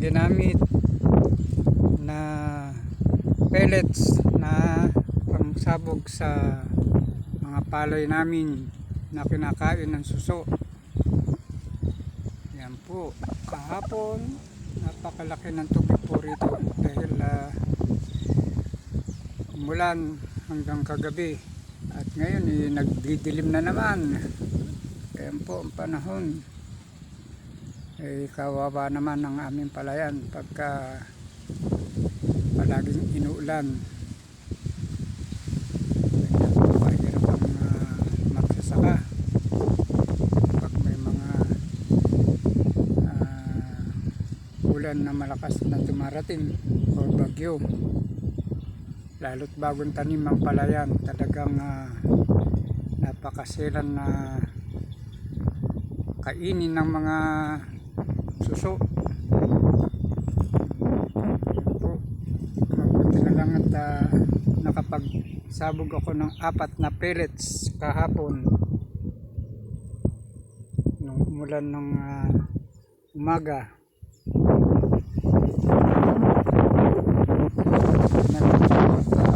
ginamit na pellets na pangsabog sa mga palay namin na kinakain ng suso. Yan po, kahapon napakalaki ng tubig po rito dahil umulan hanggang kagabi, at ngayon nagdidilim na naman. Yan po ang panahon. Kawawa naman ang aming palayan pagka palaging inuulan. Ganyan po, mahirap ang magsasaka pag may mga ulan na malakas na dumarating o bagyo. Lalo't bagong tanim ang palayan, talagang napakasilan na kainin ng mga suso. Po, mabuti na lang at nakapagsabog ako ng 4 na pellets kahapon nung umulan ng umaga.